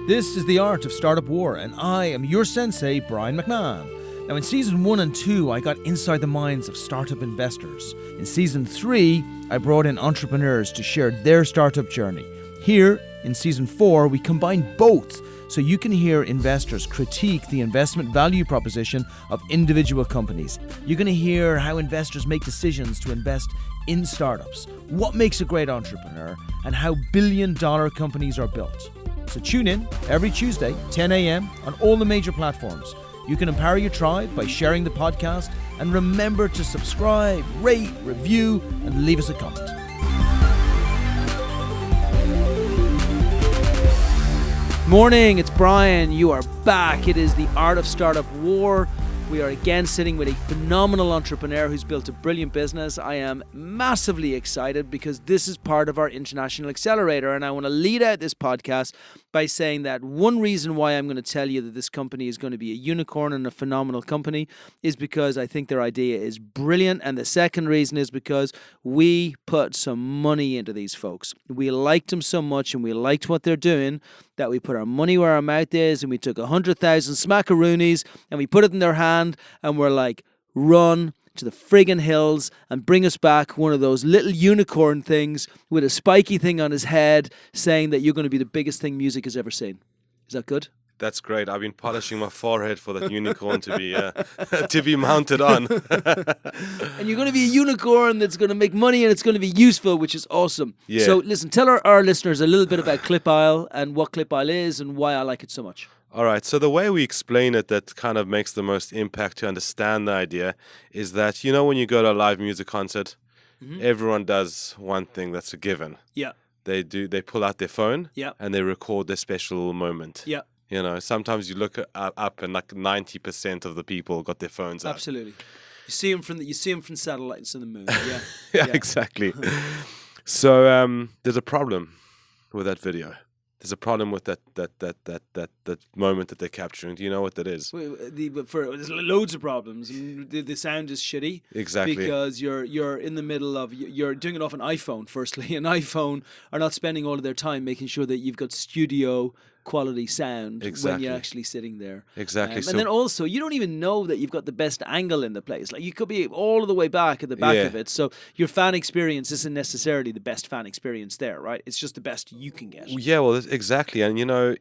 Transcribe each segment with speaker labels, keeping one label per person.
Speaker 1: This is The Art of Startup War, and I am your sensei, Brian McMahon. Now, in Season 1 and 2, I got inside the minds of startup investors. In Season 3, I brought in entrepreneurs to share their startup journey. Here, in Season 4, we combine both, so you can hear investors critique the investment value proposition of individual companies. You're going to hear how investors make decisions to invest in startups, what makes a great entrepreneur, and how billion-dollar companies are built. So tune in every Tuesday, 10 a.m. on all the major platforms. You can empower your tribe by sharing the podcast, and remember to subscribe, rate, review, and leave us a comment. Morning, it's Brian. You are back. It is The Art of Startup War. We are again sitting with a phenomenal entrepreneur who's built a brilliant business. I am massively excited because this is part of our International Accelerator, and I want to lead out this podcast by saying that one reason why I'm going to tell you that this company is going to be a unicorn and a phenomenal company is because I think their idea is brilliant, and the second reason is because we put some money into these folks. We liked them so much and we liked what they're doing that we put our money where our mouth is, and we took 100,000 smackaroonies and we put it in their hand, and we're like, run to the friggin' hills and bring us back one of those little unicorn things with a spiky thing on his head saying that you're going to be the biggest thing music has ever seen. Is that good?
Speaker 2: That's great. I've been polishing my forehead for that unicorn to be to be mounted on.
Speaker 1: And you're going to be a unicorn that's going to make money and it's going to be useful, which is awesome.
Speaker 2: Yeah.
Speaker 1: So listen, tell our listeners a little bit about ClipAisle and what ClipAisle is and why I like it so much.
Speaker 2: All right. So the way we explain it that kind of makes the most impact to understand the idea is that, you know, when you go to a live music concert, everyone does one thing that's a given.
Speaker 1: Yeah.
Speaker 2: They pull out their phone and they record their special moment.
Speaker 1: Yeah.
Speaker 2: You know, sometimes you look up and like 90% of the people got their phones out.
Speaker 1: Absolutely. You see them from satellites in the moon. Yeah.
Speaker 2: Yeah, exactly. So there's a problem with that video. There's a problem with that moment that they're capturing. Do you know what that is?
Speaker 1: There's loads of problems. The sound is shitty.
Speaker 2: Exactly.
Speaker 1: Because you're in the middle of, you're doing it off an iPhone, firstly. An iPhone are not spending all of their time making sure that you've got studio quality sound when you're actually sitting there.
Speaker 2: Exactly.
Speaker 1: And then also, you don't even know that you've got the best angle in the place. Like, you could be all of the way back at the back of it. So your fan experience isn't necessarily the best fan experience there, right? It's just the best you can get.
Speaker 2: Yeah, well, exactly. And, you know,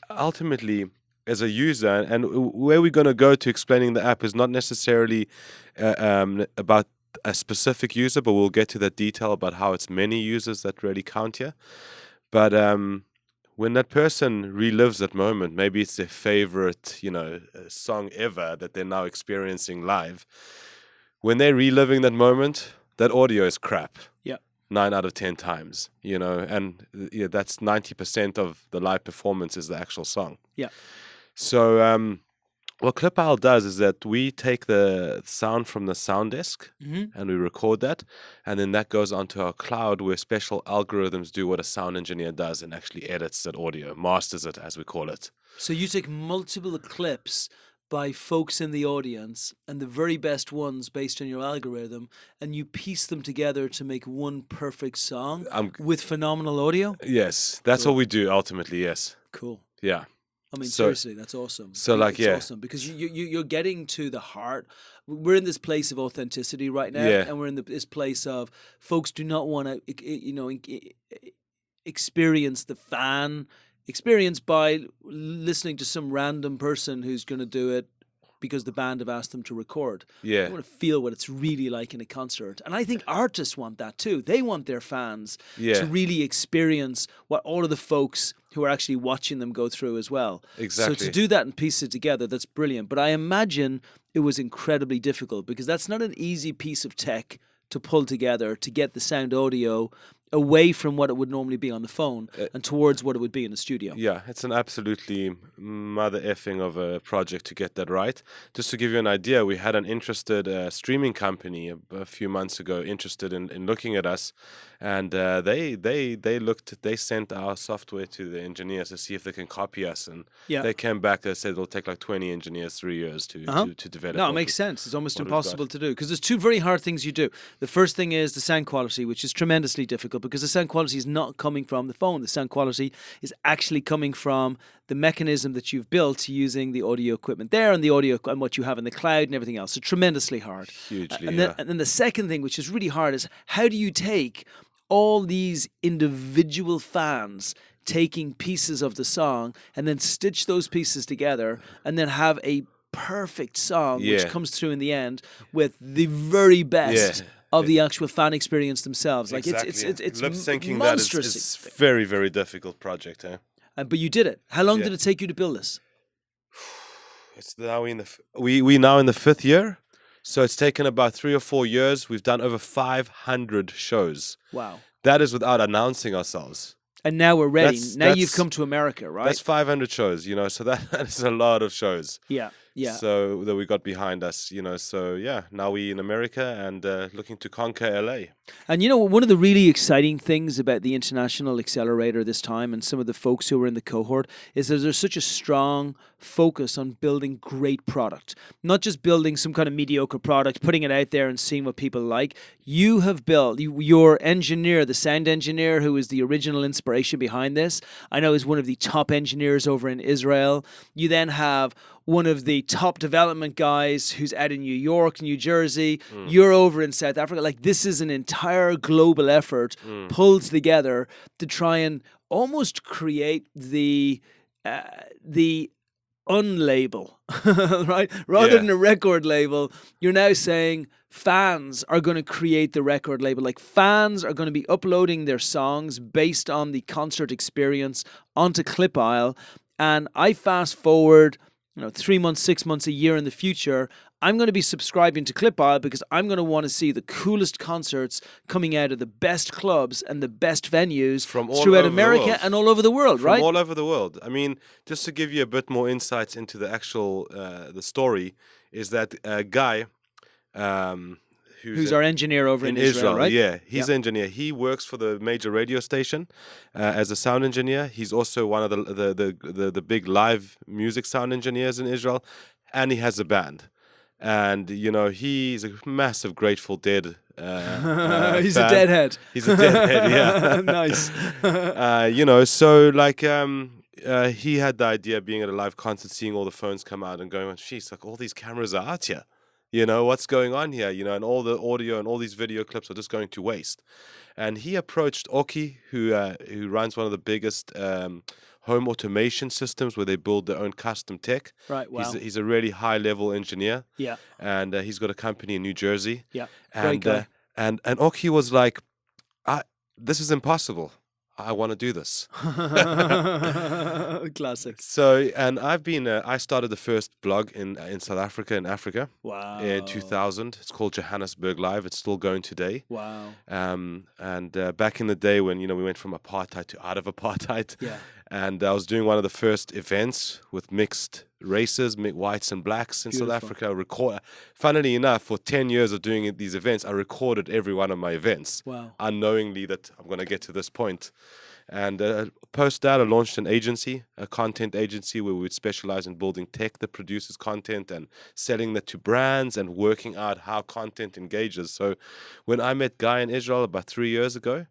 Speaker 2: ultimately, as a user, and where we're going to go to explaining the app is not necessarily about a specific user, but we'll get to that detail about how it's many users that really count here. But when that person relives that moment, maybe it's their favorite, you know, song ever that they're now experiencing live. When they're reliving that moment, that audio is crap. Yeah. 9 out of 10 times, you know, and that's 90% of the live performance is the actual song. Yeah. So what ClipAisle does is that we take the sound from the sound disk and we record that, and then that goes onto our cloud where special algorithms do what a sound engineer does and actually edits that audio, masters it, as we call it.
Speaker 1: So you take multiple clips by folks in the audience and the very best ones based on your algorithm, and you piece them together to make one perfect song with phenomenal audio?
Speaker 2: Yes, that's what we do ultimately, yes.
Speaker 1: Cool.
Speaker 2: Yeah.
Speaker 1: I mean, seriously, that's awesome.
Speaker 2: So, like,
Speaker 1: it's awesome because you're getting to the heart. We're in this place of authenticity right now, and we're in this place of folks do not want to, experience the fan experience by listening to some random person who's going to do it because the band have asked them to record.
Speaker 2: Yeah.
Speaker 1: They want to feel what it's really like in a concert. And I think artists want that too. They want their fans to really experience what all of the folks who are actually watching them go through as well.
Speaker 2: Exactly.
Speaker 1: So to do that and piece it together, that's brilliant. But I imagine it was incredibly difficult because that's not an easy piece of tech to pull together to get the sound audio away from what it would normally be on the phone and towards what it would be in the studio.
Speaker 2: Yeah, it's an absolutely mother effing of a project to get that right. Just to give you an idea, we had an interested streaming company a few months ago interested in looking at us, and they sent our software to the engineers to see if they can copy us, and they came back. They said it'll take like 20 engineers 3 years to develop.
Speaker 1: No, it makes sense. It's almost impossible to do because there's two very hard things you do. The first thing is the sound quality, which is tremendously difficult. because the sound quality is not coming from the phone. The sound quality is actually coming from the mechanism that you've built using the audio equipment there and the audio and what you have in the cloud and everything else. So tremendously hard.
Speaker 2: Hugely,
Speaker 1: And then the second thing, which is really hard, is how do you take all these individual fans taking pieces of the song and then stitch those pieces together and then have a perfect song which comes through in the end with the very best of the actual fan experience themselves. Like
Speaker 2: exactly.
Speaker 1: it's
Speaker 2: lip syncing
Speaker 1: monstrous.
Speaker 2: that is very, very difficult project.
Speaker 1: But you did it. How long did it take you to build this?
Speaker 2: It's now in we now in the 5th year. So it's taken about 3 or 4 years. We've done over 500 shows.
Speaker 1: Wow.
Speaker 2: That is without announcing ourselves.
Speaker 1: And now we're ready. Now you've come to America, right?
Speaker 2: That's 500 shows, so that is a lot of shows.
Speaker 1: Yeah.
Speaker 2: So that we got behind us, so now we in America and looking to conquer LA.
Speaker 1: And one of the really exciting things about the International Accelerator this time and some of the folks who were in the cohort is that there's such a strong focus on building great product, not just building some kind of mediocre product, putting it out there and seeing what people like. You have built, your engineer, the sound engineer who is the original inspiration behind this, I know is one of the top engineers over in Israel. You then have one of the top development guys who's out in New York, New Jersey. You're over in South Africa. Like, this is an entire global effort pulled together to try and almost create the unlabel, right? Rather than a record label, you're now saying fans are going to create the record label. Like, fans are going to be uploading their songs based on the concert experience onto ClipAisle. And I fast forward 3 months, 6 months, a year in the future, I'm going to be subscribing to ClipAisle because I'm going to want to see the coolest concerts coming out of the best clubs and the best venues
Speaker 2: from all
Speaker 1: throughout
Speaker 2: over
Speaker 1: America and all over the world, right?
Speaker 2: From all over the world. I mean, just to give you a bit more insights into the actual the story, is that a guy
Speaker 1: who's our engineer over in Israel, right?
Speaker 2: Yeah, he's an engineer. He works for the major radio station as a sound engineer. He's also one of the big live music sound engineers in Israel, and he has a band. And he's a massive Grateful Dead.
Speaker 1: He's
Speaker 2: fan.
Speaker 1: A deadhead.
Speaker 2: He's a deadhead. Yeah,
Speaker 1: nice.
Speaker 2: So like he had the idea of being at a live concert, seeing all the phones come out, and going, "Geez, like all these cameras are out here." What's going on here? And all the audio and all these video clips are just going to waste. And he approached Oki, who runs one of the biggest home automation systems where they build their own custom tech.
Speaker 1: Right. Wow.
Speaker 2: He's a really high level engineer.
Speaker 1: Yeah.
Speaker 2: And he's got a company in New Jersey.
Speaker 1: Yeah.
Speaker 2: And
Speaker 1: guy.
Speaker 2: And Oki was like, "This is impossible. I want to do this."
Speaker 1: Classic.
Speaker 2: So, and I started the first blog in South Africa, in Africa.
Speaker 1: Wow.
Speaker 2: In 2000. It's called Johannesburg Live. It's still going today.
Speaker 1: Wow.
Speaker 2: And back in the day when, we went from apartheid to out of apartheid.
Speaker 1: Yeah.
Speaker 2: And I was doing one of the first events with mixed races, whites and blacks in
Speaker 1: Beautiful.
Speaker 2: South Africa. Funnily enough, for 10 years of doing these events, I recorded every one of my events.
Speaker 1: Wow.
Speaker 2: Unknowingly that I'm going to get to this point. And post that, I launched an agency, a content agency where we would specialize in building tech that produces content and selling that to brands and working out how content engages. So when I met Guy in Israel about 3 years ago,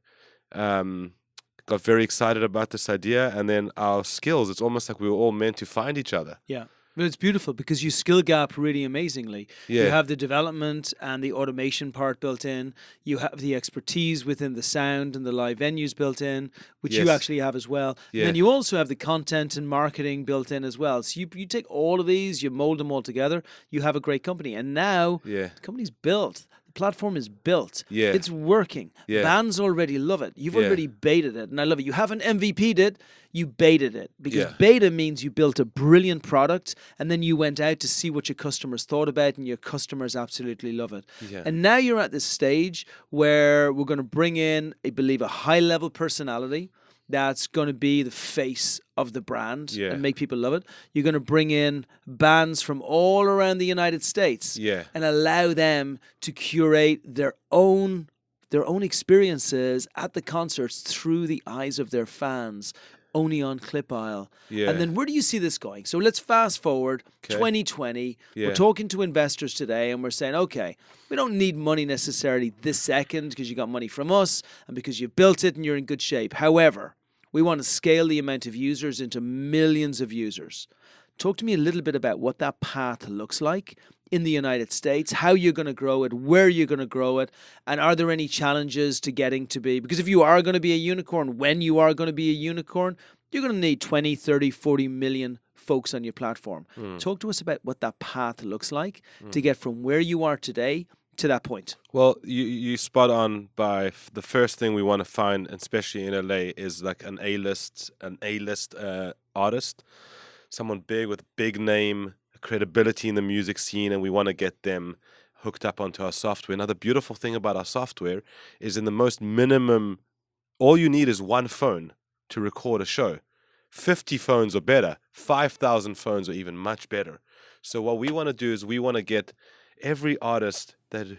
Speaker 2: got very excited about this idea, and then our skills, it's almost like we were all meant to find each other.
Speaker 1: Yeah. But it's beautiful because you skill gap really amazingly.
Speaker 2: Yeah.
Speaker 1: You have the development and the automation part built in. You have the expertise within the sound and the live venues built in, which you actually have as well.
Speaker 2: Yeah.
Speaker 1: And then you also have the content and marketing built in as well. So you take all of these, you mold them all together, you have a great company. And now the company's built. The platform is built.
Speaker 2: Yeah.
Speaker 1: It's working.
Speaker 2: Yeah.
Speaker 1: Bands already love it. You've already baited it. And I love it. You haven't MVP'd it, you baited it. Because beta means you built a brilliant product and then you went out to see what your customers thought about, and your customers absolutely love it.
Speaker 2: Yeah.
Speaker 1: And now you're at this stage where we're going to bring in, I believe, a high-level personality that's going to be the face of the brand and make people love it. You're going to bring in bands from all around the United States and allow them to curate their own experiences at the concerts through the eyes of their fans. only on ClipAisle. And
Speaker 2: Yeah.
Speaker 1: then where do you see this going? So let's fast forward 2020. We're
Speaker 2: Yeah.
Speaker 1: talking to investors today and we're saying, okay, we don't need money necessarily this second because you got money from us and because you've built it and you're in good shape. However, we want to scale the amount of users into millions of users. Talk to me a little bit about what that path looks like in the United States, how you're going to grow it, where you're going to grow it, and are there any challenges to getting to be? Because if you are going to be a unicorn, when you are going to be a unicorn, you're going to need 20, 30, 40 million folks on your platform. Talk to us about what that path looks like to get from where you are today to that point.
Speaker 2: Well, you spot on by the first thing we want to find, especially in LA, is like an A-list artist, someone big with big name, credibility in the music scene, and we want to get them hooked up onto our software. Another beautiful thing about our software is in the most minimum, all you need is one phone to record a show. 50 phones are better. 5,000 phones are even much better. So what we want to do is we want to get every artist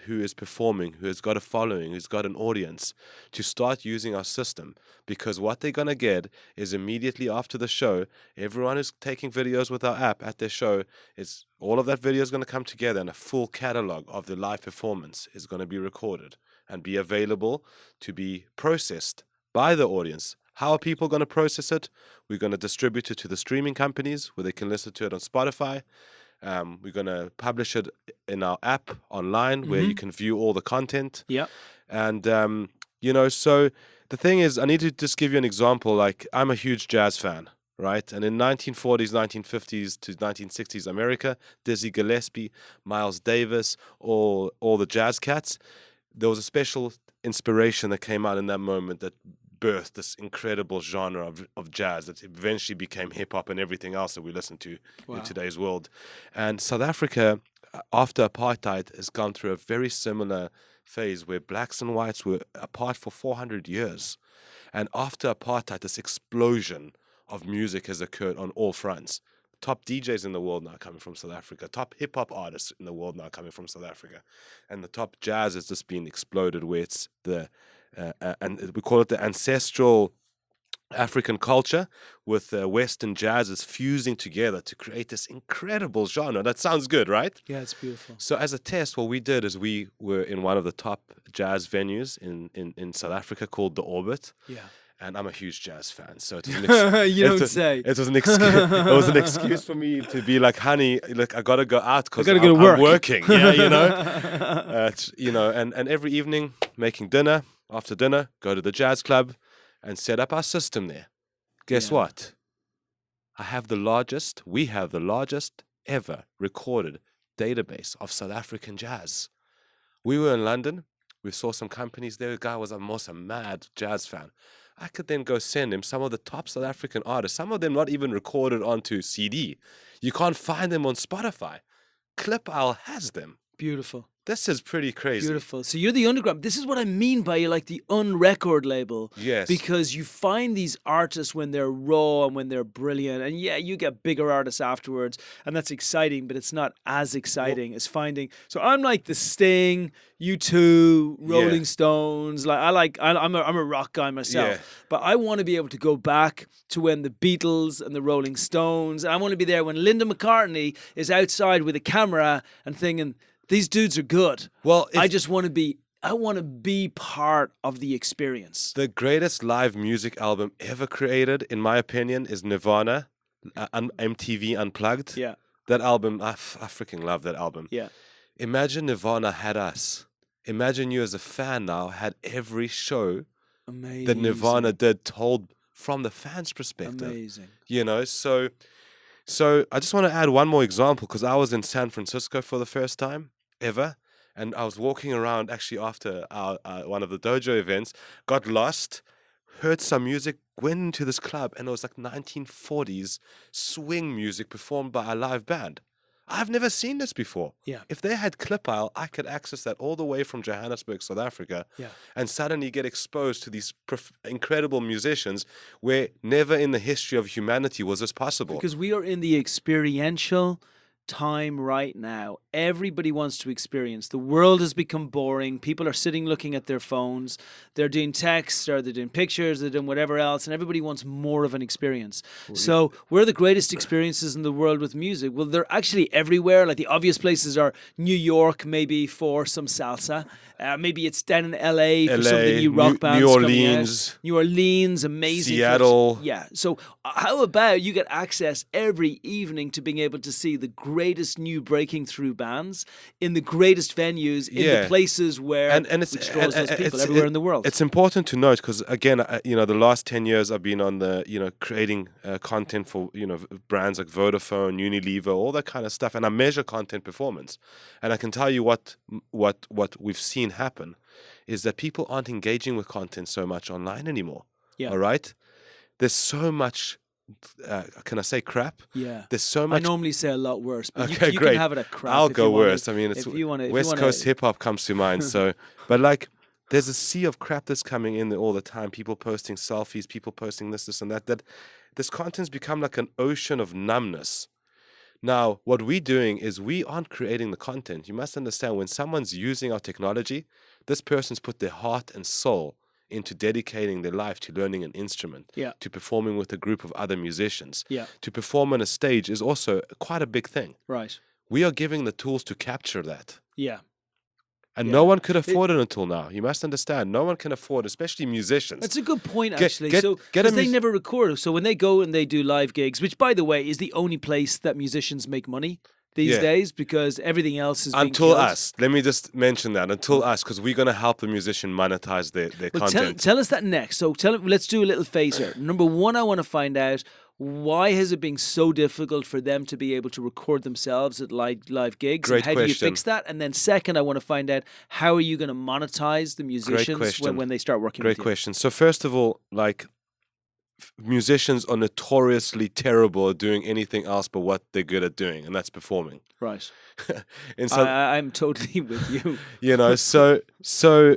Speaker 2: who is performing, who has got a following, who's got an audience, to start using our system. Because what they're going to get is immediately after the show, everyone who's taking videos with our app at their show, is all of that video is going to come together, and a full catalog of the live performance is going to be recorded and be available to be processed by the audience. How are people going to process it? We're going to distribute it to the streaming companies where they can listen to it on Spotify. We're going to publish it in our app online where you can view all the content.
Speaker 1: Yeah.
Speaker 2: And, so the thing is, I need to just give you an example. Like, I'm a huge jazz fan, right? And in 1940s, 1950s to 1960s America, Dizzy Gillespie, Miles Davis, all the jazz cats, there was a special inspiration that came out in that moment that birthed this incredible genre of jazz that eventually became hip-hop and everything else that we listen to in today's world. And South Africa, after apartheid, has gone through a very similar phase where blacks and whites were apart for 400 years. And after apartheid, this explosion of music has occurred on all fronts. Top DJs in the world now coming from South Africa. Top hip-hop artists in the world now coming from South Africa. And the top jazz has just been exploded, where it's and we call it the ancestral African culture with Western jazz is fusing together to create this incredible genre. That sounds good, right?
Speaker 1: Yeah, it's beautiful.
Speaker 2: So as a test, what we did is we were in one of the top jazz venues in South Africa called The Orbit.
Speaker 1: Yeah.
Speaker 2: And I'm a huge jazz fan, so it was an
Speaker 1: you don't say.
Speaker 2: It was an excuse. It was an excuse for me to be like, honey, look, I gotta go out because I'm working. Yeah, and every evening making dinner. After dinner, go to the jazz club and set up our system there. Guess what? We have the largest ever recorded database of South African jazz. We were in London. We saw some companies there. The guy was almost a mad jazz fan. I could then go send him some of the top South African artists, some of them not even recorded onto CD. You can't find them on Spotify. ClipAisle has them.
Speaker 1: Beautiful.
Speaker 2: This is pretty crazy.
Speaker 1: Beautiful. So you're the underground. This is what I mean by like the unrecord label.
Speaker 2: Yes.
Speaker 1: Because you find these artists when they're raw and when they're brilliant. And yeah, you get bigger artists afterwards. And that's exciting, but it's not as exciting as finding. So I'm like the Sting, U2, Rolling Stones. I'm a rock guy myself.
Speaker 2: Yeah.
Speaker 1: But I want to be able to go back to when the Beatles and the Rolling Stones. And I want to be there when Linda McCartney is outside with a camera and thinking, these dudes are good. Well, I want to be part of the experience.
Speaker 2: The greatest live music album ever created, in my opinion, is Nirvana, MTV Unplugged.
Speaker 1: Yeah.
Speaker 2: That album, I freaking love that album.
Speaker 1: Yeah.
Speaker 2: Imagine Nirvana had us. Imagine you as a fan now had every show that Nirvana did told from the fans' perspective.
Speaker 1: Amazing.
Speaker 2: So I just want to add one more example, because I was in San Francisco for the first time ever, and I was walking around actually after one of the dojo events, got lost, heard some music, went into this club, and it was like 1940s swing music performed by a live band. I've never seen this before.
Speaker 1: Yeah.
Speaker 2: If they had ClipAisle, I could access that all the way from Johannesburg, South Africa, and suddenly get exposed to these incredible musicians where never in the history of humanity was this possible.
Speaker 1: Because we are in the experiential time right now. Everybody wants to experience. The world has become boring. People are sitting looking at their phones. They're doing text or they're doing pictures, they're doing whatever else, and everybody wants more of an experience. So where are the greatest experiences in the world with music? Well, they're actually everywhere. Like the obvious places are New York, maybe for some salsa. Maybe it's down in LA for some of the
Speaker 2: LA,
Speaker 1: new rock bands
Speaker 2: New
Speaker 1: coming out.
Speaker 2: Orleans,
Speaker 1: New Orleans, amazing.
Speaker 2: Seattle.
Speaker 1: Yeah. So how about you get access every evening to being able to see the greatest new breaking through bands in the greatest venues in the places where which draws those people everywhere in the world.
Speaker 2: It's important to note because again, the last 10 years I've been on the creating content for brands like Vodafone, Unilever, all that kind of stuff, and I measure content performance, and I can tell you what we've seen happen is that people aren't engaging with content so much online anymore.
Speaker 1: Yeah.
Speaker 2: All right, there's so much. Can I say crap?
Speaker 1: Yeah.
Speaker 2: There's so much.
Speaker 1: I normally say a lot worse, but
Speaker 2: Okay,
Speaker 1: you
Speaker 2: great.
Speaker 1: can have it at crap.
Speaker 2: I'll
Speaker 1: if
Speaker 2: go
Speaker 1: you want
Speaker 2: worse.
Speaker 1: to,
Speaker 2: I mean, it's
Speaker 1: if you wanna,
Speaker 2: West Coast hip hop comes to mind. So, but like, there's a sea of crap that's coming in all the time. People posting selfies, people posting this, and that. That this content's become like an ocean of numbness. Now, what we're doing is we aren't creating the content. You must understand when someone's using our technology, this person's put their heart and soul into dedicating their life to learning an instrument, to performing with a group of other musicians. To perform on a stage is also quite a big thing.
Speaker 1: Right.
Speaker 2: We are giving the tools to capture that.
Speaker 1: Yeah.
Speaker 2: And no one could afford it until now. You must understand. No one can afford, especially musicians.
Speaker 1: That's a good point, actually.
Speaker 2: Because
Speaker 1: they never record. So when they go and they do live gigs, which, by the way, is the only place that musicians make money these days, because everything else is
Speaker 2: until
Speaker 1: being killed.
Speaker 2: us. Let me just mention that. Until us, because we're going to help the musician monetize their content.
Speaker 1: Tell us that next. So let's do a little phaser. Number one, I want to find out, why has it been so difficult for them to be able to record themselves at live gigs?
Speaker 2: Great
Speaker 1: and how
Speaker 2: question.
Speaker 1: do you fix that? And then second, I want to find out, how are you going to monetize the musicians when they start working with you?
Speaker 2: Great question. So first of all, like, musicians are notoriously terrible at doing anything else but what they're good at doing, and that's performing.
Speaker 1: Right.
Speaker 2: I'm
Speaker 1: totally with you.
Speaker 2: So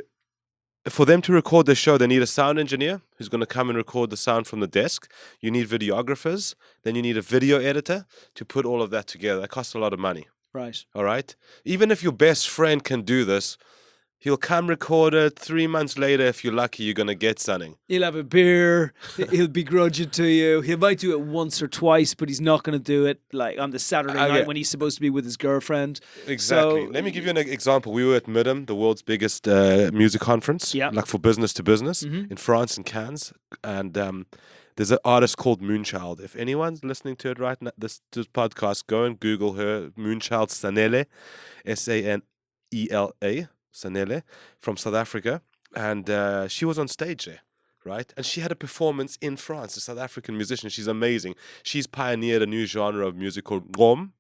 Speaker 2: for them to record the show, they need a sound engineer who's going to come and record the sound from the desk. You need videographers. Then you need a video editor to put all of that together. That costs a lot of money.
Speaker 1: Right.
Speaker 2: All right? Even if your best friend can do this, he'll come record it. 3 months later, if you're lucky, you're going to get something.
Speaker 1: He'll have a beer. He'll begrudge it to you. He might do it once or twice, but he's not going to do it like on the Saturday night when he's supposed to be with his girlfriend.
Speaker 2: Exactly.
Speaker 1: So,
Speaker 2: let me give you an example. We were at MIDM, the world's biggest music conference, like for business to business, in France, in Cannes. And there's an artist called Moonchild. If anyone's listening to it right now, this podcast, go and Google her, Moonchild Sanele, Sanela. Sanele, from South Africa, and she was on stage there, right? And she had a performance in France, a South African musician. She's amazing. She's pioneered a new genre of music called Gqom,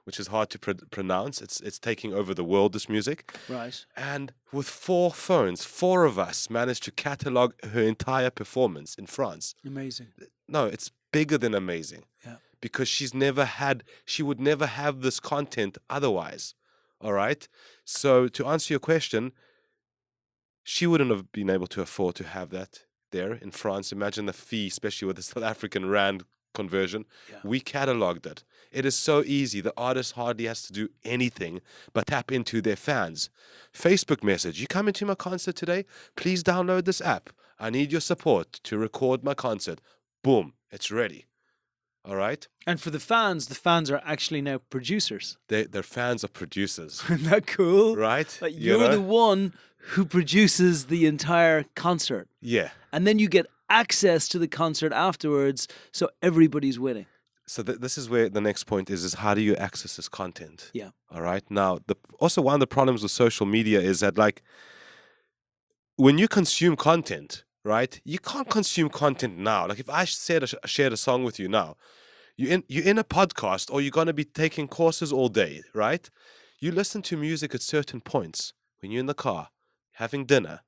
Speaker 2: which is hard to pronounce. It's taking over the world, this music.
Speaker 1: Right.
Speaker 2: And with 4 phones, 4 of us managed to catalog her entire performance in France.
Speaker 1: Amazing.
Speaker 2: No, it's bigger than amazing.
Speaker 1: Yeah.
Speaker 2: Because she would never have this content otherwise. All right. So to answer your question, she wouldn't have been able to afford to have that there in France. Imagine the fee, especially with the South African rand conversion. Yeah. We cataloged it. It is so easy. The artist hardly has to do anything but tap into their fans. Facebook message. You come into my concert today? Please download this app. I need your support to record my concert. Boom. It's ready. All right.
Speaker 1: And for the fans are actually now producers.
Speaker 2: They're fans of producers.
Speaker 1: Isn't that cool?
Speaker 2: Right.
Speaker 1: Like you're the one who produces the entire concert.
Speaker 2: Yeah.
Speaker 1: And then you get access to the concert afterwards, so everybody's winning.
Speaker 2: So this is where the next point is how do you access this content?
Speaker 1: Yeah.
Speaker 2: All right. Now, also one of the problems with social media is that, like, when you consume content, right? You can't consume content now. Like if I shared a song with you now, you're in a podcast, or you're going to be taking courses all day, right? You listen to music at certain points when you're in the car, having dinner,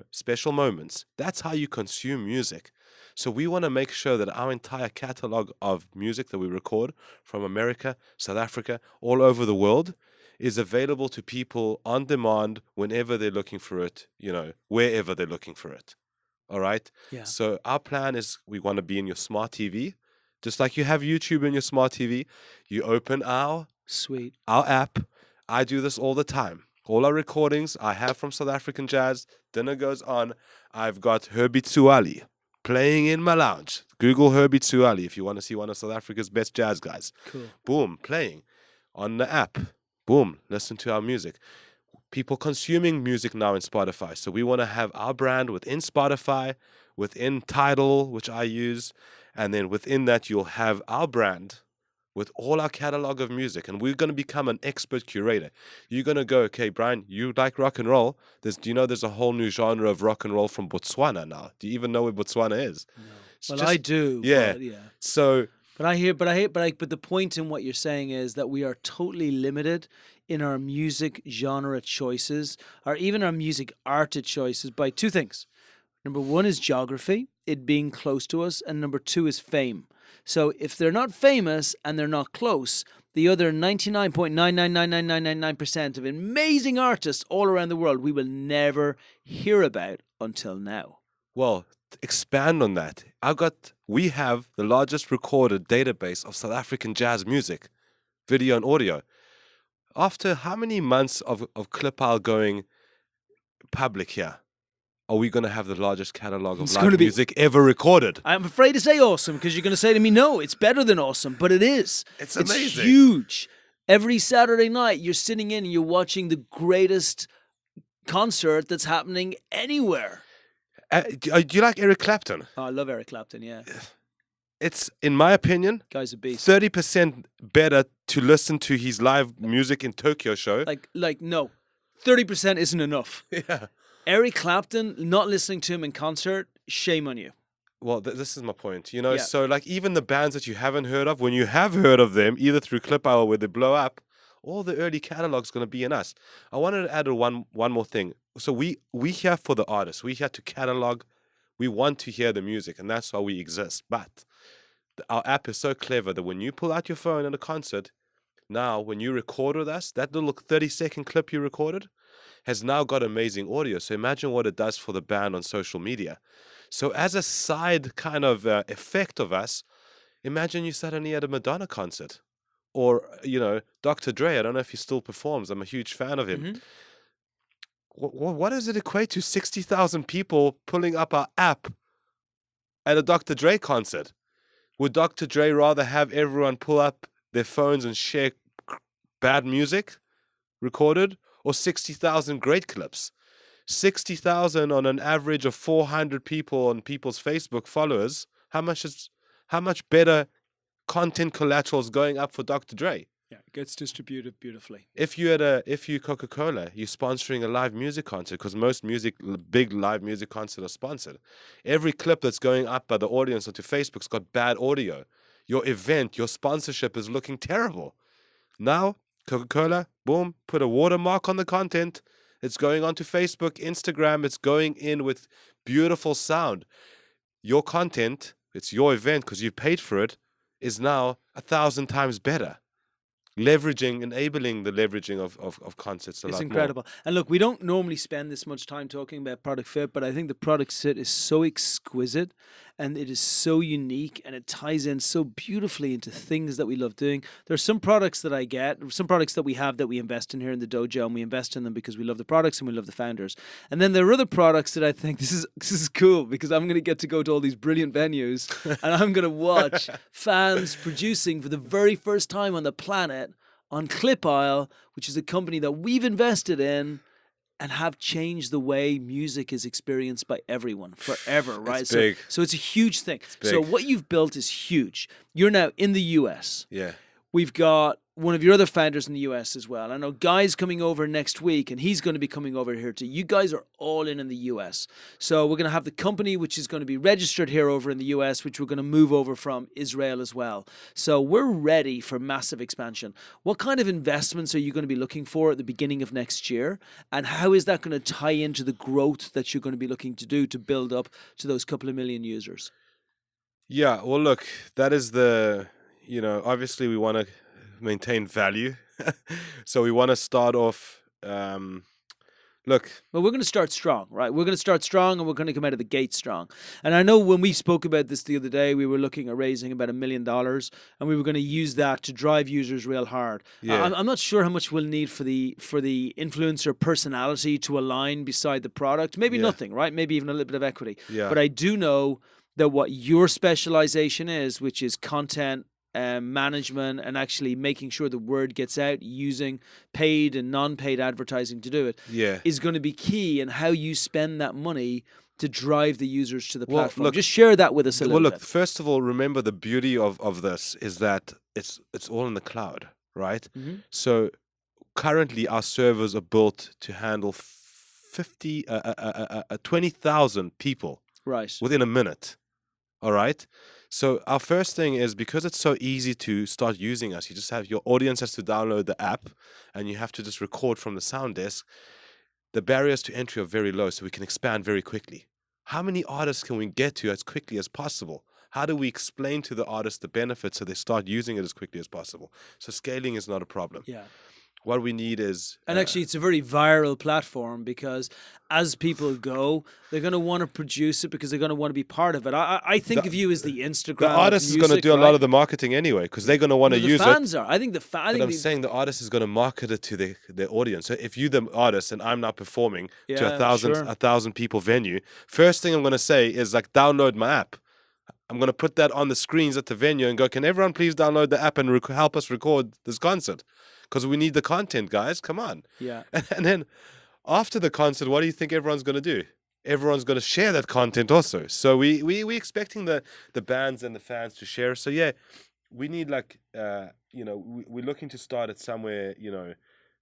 Speaker 2: special moments. That's how you consume music. So we want to make sure that our entire catalog of music that we record from America, South Africa, all over the world is available to people on demand whenever they're looking for it, wherever they're looking for it. All right?
Speaker 1: Yeah.
Speaker 2: So our plan is we want to be in your smart TV. Just like you have YouTube in your smart TV, you open our
Speaker 1: Sweet.
Speaker 2: Our app, I do this all the time. All our recordings I have from South African jazz. Dinner goes on. I've got Herbie Tsuali playing in my lounge. Google Herbie Tsuali if you want to see one of South Africa's best jazz guys.
Speaker 1: Cool.
Speaker 2: Boom, playing on the app. Boom, listen to our music. People consuming music now in Spotify. So we want to have our brand within Spotify, within Tidal, which I use, and then within that you'll have our brand with all our catalog of music, and we're going to become an expert curator. You're going to go, okay, Brian, you like rock and roll. Do you know there's a whole new genre of rock and roll from Botswana now? Do you even know where Botswana is?
Speaker 1: No.
Speaker 2: It's
Speaker 1: Well,
Speaker 2: just,
Speaker 1: I do.
Speaker 2: yeah.
Speaker 1: But yeah.
Speaker 2: So,
Speaker 1: But the point in what you're saying is that we are totally limited in our music genre choices, or even our music art choices, by two things. Number one is geography, it being close to us, and number two is fame. So if they're not famous and they're not close, the other 99.9999999% of amazing artists all around the world we will never hear about until now.
Speaker 2: well, expand on that. We have the largest recorded database of South African jazz music, video and audio. After how many months of ClipAisle going public here, are we going to have the largest catalog of
Speaker 1: It's
Speaker 2: live
Speaker 1: gonna be-
Speaker 2: music ever recorded?
Speaker 1: I'm afraid to say awesome because you're going to say to me, no, it's better than awesome, but it is.
Speaker 2: It's amazing.
Speaker 1: It's huge. Every Saturday night, you're sitting in and you're watching the greatest concert that's happening anywhere.
Speaker 2: Do you like Eric Clapton?
Speaker 1: Oh, I love Eric Clapton, yeah.
Speaker 2: It's, in my opinion,
Speaker 1: Guy's a beast.
Speaker 2: 30% better to listen to his live music in Tokyo show.
Speaker 1: No, 30% isn't enough.
Speaker 2: Yeah.
Speaker 1: Eric Clapton, not listening to him in concert, shame on you.
Speaker 2: Well, this is my point. You know,
Speaker 1: Yeah.
Speaker 2: so like even the bands that you haven't heard of, when you have heard of them, either through ClipAisle or where they blow up, all the early catalog's going to be in us. I wanted to add one more thing. So we here for the artists. We here to catalog. We want to hear the music, and that's why we exist. But our app is so clever that when you pull out your phone at a concert, now when you record with us, that little 30-second clip you recorded has now got amazing audio. So imagine what it does for the band on social media. So as a side kind of effect of us, imagine you suddenly at a Madonna concert. Or, Dr. Dre, I don't know if he still performs. I'm a huge fan of him.
Speaker 1: Mhm.
Speaker 2: What does it equate to? 60,000 people pulling up our app at a Dr. Dre concert. Would Dr. Dre rather have everyone pull up their phones and share bad music recorded, or 60,000 great clips? 60,000 on an average of 400 people on people's Facebook followers. How much better content collateral is going up for Dr. Dre?
Speaker 1: Yeah, it gets distributed beautifully.
Speaker 2: If you Coca-Cola, you're sponsoring a live music concert, because most big live music concerts are sponsored. Every clip that's going up by the audience onto Facebook's got bad audio. Your event, your sponsorship is looking terrible. Now, Coca-Cola, boom, put a watermark on the content. It's going onto Facebook, Instagram. It's going in with beautiful sound. Your content, it's your event because you paid for it, is now 1,000 times better. Enabling the leveraging of concepts a lot more.
Speaker 1: It's incredible. And look, we don't normally spend this much time talking about product fit, but I think the product fit is so exquisite and it is so unique and it ties in so beautifully into things that we love doing. There are some products that I get, some products that we have that we invest in here in the dojo, and we invest in them because we love the products and we love the founders. And then there are other products that I think this is cool because I'm going to get to go to all these brilliant venues and I'm going to watch fans producing for the very first time on the planet on ClipAisle, which is a company that we've invested in and have changed the way music is experienced by everyone forever, right?
Speaker 2: It's big.
Speaker 1: So it's a huge thing.
Speaker 2: big.
Speaker 1: So what you've built is huge. You're now in the US.
Speaker 2: Yeah.
Speaker 1: We've got one of your other founders in the US as well. I know Guy's coming over next week and he's going to be coming over here too. You guys are all in the US. So we're going to have the company which is going to be registered here over in the US, which we're going to move over from Israel as well. So we're ready for massive expansion. What kind of investments are you going to be looking for at the beginning of next year? And how is that going to tie into the growth that you're going to be looking to do to build up to those couple of million users?
Speaker 2: Yeah, well, look, that is obviously we want to maintain value. So we want to start off Look,
Speaker 1: But we're going to start strong, right? We're going to start strong and we're going to come out of the gate strong. And I know when we spoke about this the other day, we were looking at raising about $1 million and we were going to use that to drive users real hard.
Speaker 2: yeah,
Speaker 1: I'm not sure how much we'll need for the influencer personality to align beside the product. Maybe
Speaker 2: yeah,
Speaker 1: nothing, right? Maybe even a little bit of equity.
Speaker 2: yeah.
Speaker 1: But I do know that what your specialization is, which is content management and actually making sure the word gets out using paid and non-paid advertising to do it,
Speaker 2: Yeah.
Speaker 1: is going to be key in how you spend that money to drive the users to the
Speaker 2: Well,
Speaker 1: platform.
Speaker 2: look,
Speaker 1: Just share that with us a
Speaker 2: well,
Speaker 1: little
Speaker 2: look.
Speaker 1: bit.
Speaker 2: First of all, remember the beauty of this is that it's all in the cloud, right?
Speaker 1: Mm-hmm.
Speaker 2: So currently, our servers are built to handle 20,000 people
Speaker 1: Right.
Speaker 2: within a minute. All right. So our first thing is, because it's so easy to start using us, you just have your audience has to download the app and you have to just record from the sound desk. The barriers to entry are very low, so we can expand very quickly. How many artists can we get to as quickly as possible? How do we explain to the artists the benefits so they start using it as quickly as possible? So scaling is not a problem.
Speaker 1: Yeah.
Speaker 2: What we need is
Speaker 1: And actually, it's a very viral platform because as people go, they're going to want to produce it because they're going to want to be part of it. I think of you as the Instagram.
Speaker 2: the artist is going to do a lot of the marketing anyway, because they're going to want to
Speaker 1: the
Speaker 2: use it.
Speaker 1: fans are. I think
Speaker 2: But I'm saying the artist is going to market it to their audience. So if you're the artist and I'm now performing to a thousand people venue, first thing I'm going to say is like, download my app. I'm going to put that on the screens at the venue and go, can everyone please download the app and help us record this concert? Because we need the content, guys. Come on.
Speaker 1: Yeah.
Speaker 2: And then after the concert, what do you think everyone's going to do? Everyone's going to share that content also. So we expecting the bands and the fans to share. So yeah, we need like we're looking to start at somewhere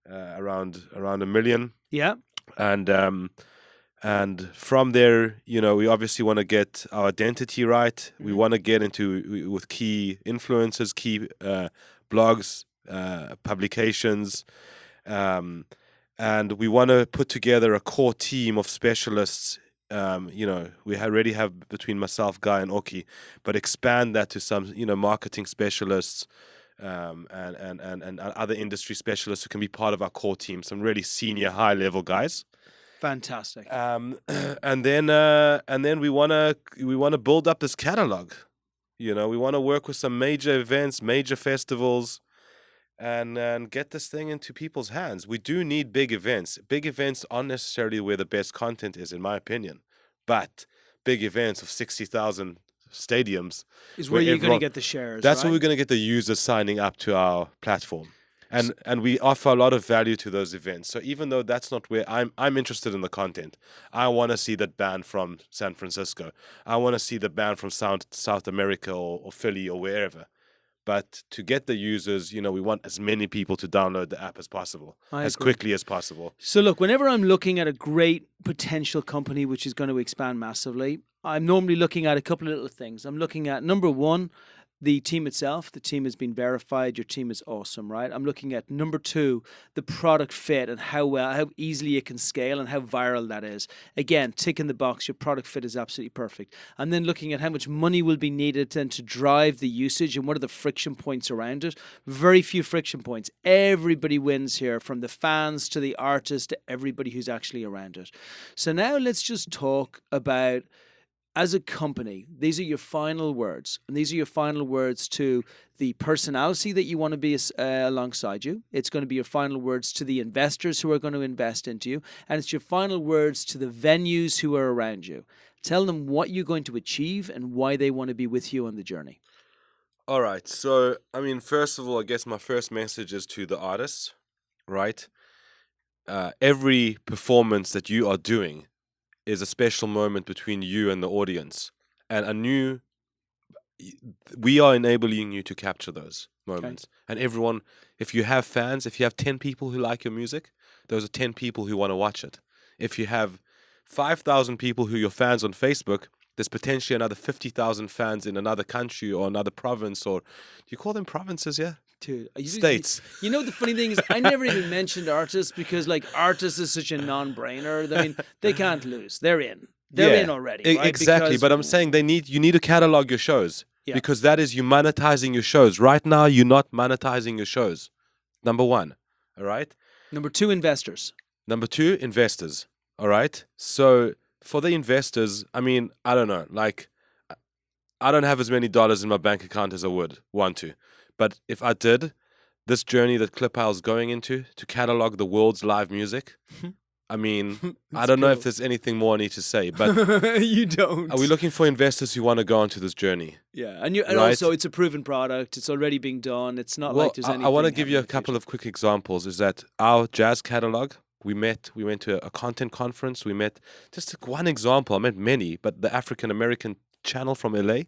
Speaker 2: around $1 million.
Speaker 1: Yeah.
Speaker 2: And from there, we obviously want to get our identity right. Mm-hmm. We want to get into with key influencers, key blogs, publications, and we want to put together a core team of specialists. We already have between myself, Guy, and Oki, but expand that to some, marketing specialists, and other industry specialists who can be part of our core team. Some really senior, high-level guys.
Speaker 1: Fantastic.
Speaker 2: And then we wanna build up this catalog. We want to work with some major events, major festivals, and get this thing into people's hands. We do need big events. Big events aren't necessarily where the best content is, in my opinion, but big events of 60,000 stadiums
Speaker 1: is where you're going to get the shares.
Speaker 2: That's
Speaker 1: right?
Speaker 2: where we're going to get the users signing up to our platform. And we offer a lot of value to those events. So even though that's not where I'm interested in the content, I want to see that band from San Francisco. I want to see the band from South America or Philly or wherever. But to get the users, we want as many people to download the app as possible, as quickly as possible.
Speaker 1: So look, whenever I'm looking at a great potential company which is going to expand massively, I'm normally looking at a couple of little things. I'm looking at, number one, the team itself. The team has been verified. Your team is awesome, right? I'm looking at number two, the product fit and how easily it can scale and how viral that is. Again, tick in the box. Your product fit is absolutely perfect. And then looking at how much money will be needed then to drive the usage and what are the friction points around it. Very few friction points. Everybody wins here, from the fans to the artist to everybody who's actually around it. So now let's just talk about, as a company, these are your final words. And these are your final words to the personality that you want to be alongside you. It's going to be your final words to the investors who are going to invest into you. And it's your final words to the venues who are around you. Tell them what you're going to achieve and why they want to be with you on the journey.
Speaker 2: All right. So, first of all, I guess my first message is to the artists, right? Every performance that you are doing is a special moment between you and the audience. And we are enabling you to capture those moments. Okay. And everyone, if you have fans, if you have 10 people who like your music, those are 10 people who want to watch it. If you have 5,000 people who are your fans on Facebook, there's potentially another 50,000 fans in another country or another province, or do you call them provinces, yeah?
Speaker 1: Dude,
Speaker 2: states.
Speaker 1: The funny thing is, I never even mentioned artists because, artists is such a non-brainer. They can't lose. They're in. They're in already. Right?
Speaker 2: Exactly. Because, but I'm saying you need to catalog your shows, because that is you monetizing your shows. Right now, you're not monetizing your shows. Number one. All right.
Speaker 1: Number two, investors.
Speaker 2: Number two, investors. All right. So for the investors, I mean, I don't know, like I don't have as many dollars in my bank account as I would want to. But if I did, this journey that ClipAisle is going into to catalog the world's live music, I mean, I don't know if there's anything more I need to say, but
Speaker 1: you don't.
Speaker 2: are we looking for investors who want to go onto this journey?
Speaker 1: Yeah, and
Speaker 2: right?
Speaker 1: also it's a proven product. It's already being done. It's not like there's anything.
Speaker 2: I want to give you a couple of quick examples. Is that our jazz catalog? We went to a content conference. We met, just one example. I met many, but the African American channel from LA.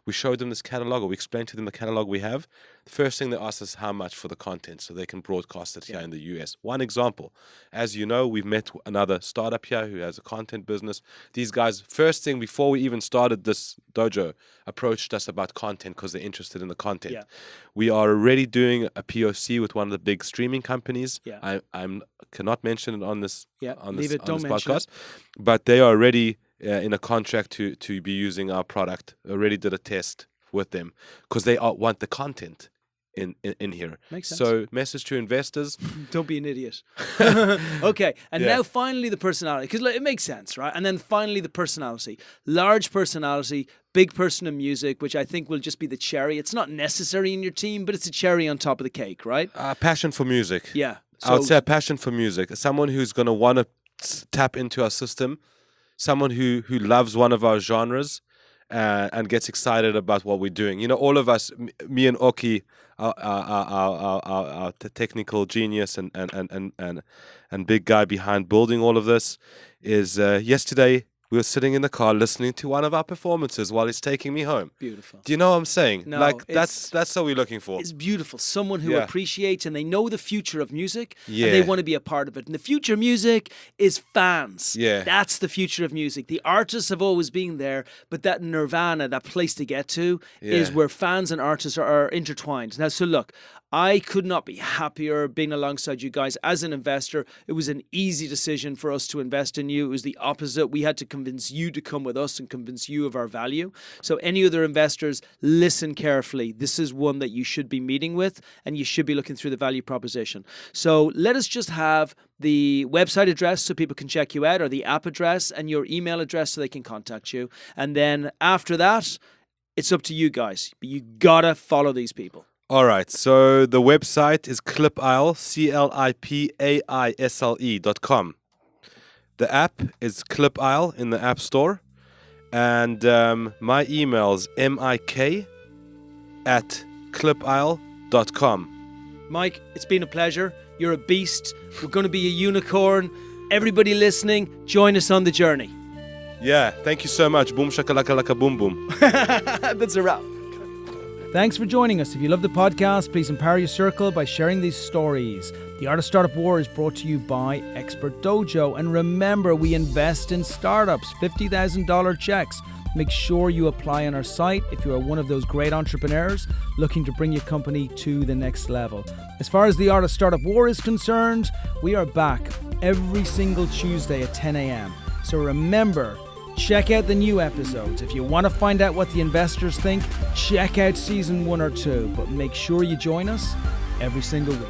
Speaker 2: We showed them this catalog, or we explained to them the catalog we have. The first thing they asked us how much for the content so they can broadcast it here in the US. One example. As you know, we've met another startup here who has a content business. These guys, first thing before we even started this dojo, approached us about content because they're interested in the content.
Speaker 1: Yeah.
Speaker 2: We are already doing a POC with one of the big streaming companies.
Speaker 1: Yeah.
Speaker 2: I cannot mention it on this
Speaker 1: podcast,
Speaker 2: but they are already in a contract to be using our product. Already did a test with them because they want the content in here.
Speaker 1: Makes sense.
Speaker 2: So message to investors.
Speaker 1: Don't be an idiot. Okay, and now finally the personality, because it makes sense, right? And then finally the personality. Large personality, big person in music, which I think will just be the cherry. It's not necessary in your team, but it's a cherry on top of the cake, right?
Speaker 2: Passion for music.
Speaker 1: Yeah.
Speaker 2: I would say a passion for music. Someone who's going to want to tap into our system. Someone who loves one of our genres and gets excited about what we're doing. You know, all of us, me and Oki, our technical genius and big guy behind building all of this, is yesterday we were sitting in the car listening to one of our performances while he's taking me home.
Speaker 1: Beautiful.
Speaker 2: Do you know what I'm saying?
Speaker 1: No,
Speaker 2: like that's what we're looking for.
Speaker 1: It's beautiful. Someone who appreciates and they know the future of music and
Speaker 2: Yeah.
Speaker 1: they want to be a part of it. And the future of music is fans.
Speaker 2: Yeah.
Speaker 1: That's the future of music. The artists have always been there, but that nirvana, that place to get to is where fans and artists are intertwined. Now, so look, I could not be happier being alongside you guys as an investor. It was an easy decision for us to invest in you. It was the opposite. We had to convince you to come with us and convince you of our value. So any other investors, listen carefully. This is one that you should be meeting with and you should be looking through the value proposition. So let us just have the website address so people can check you out, or the app address and your email address so they can contact you. And then after that, it's up to you guys. But you gotta follow these people.
Speaker 2: All right, so the website is ClipAisle, ClipAisle.com. The app is ClipAisle in the App Store. And my email is mik@clipaisle.com.
Speaker 1: Mike, it's been a pleasure. You're a beast. We're going to be a unicorn. Everybody listening, join us on the journey.
Speaker 2: Yeah, thank you so much. Boom shakalaka laka boom boom.
Speaker 1: That's a wrap.
Speaker 3: Thanks for joining us. If you love the podcast, please empower your circle by sharing these stories. The Art of Startup War is brought to you by Expert Dojo. And remember, we invest in startups, $50,000 checks. Make sure you apply on our site if you are one of those great entrepreneurs looking to bring your company to the next level. As far as the Art of Startup War is concerned, we are back every single Tuesday at 10 a.m. So remember, check out the new episodes. If you want to find out what the investors think, check out season 1 or 2. But make sure you join us every single week.